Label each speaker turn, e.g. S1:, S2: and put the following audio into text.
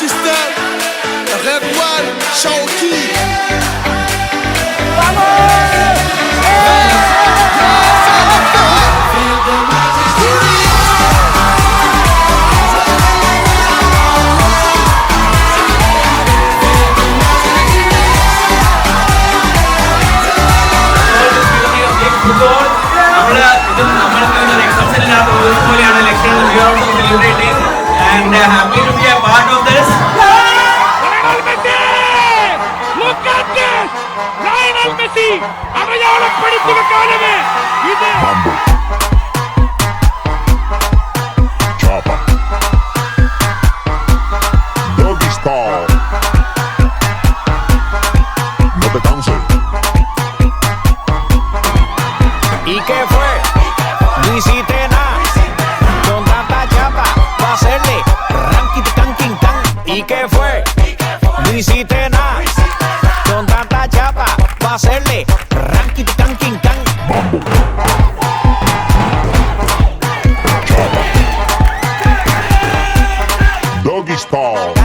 S1: freestyle, Red One, Shawty.
S2: And happy to be a part of this.
S3: Look at this! Lionel Messi! അടയാളപ്പെടുത്തുക കാലമേ ഇത്
S4: Doggy style. No te canses.
S5: ¿Y qué fue? No hiciste nada. Con tanta chapa, va a hacerle ranking tan king tan. ¿Y qué fue? No hiciste nada. Con tanta chapa, va a hacerle ranking tan king tan.
S4: Doggy style.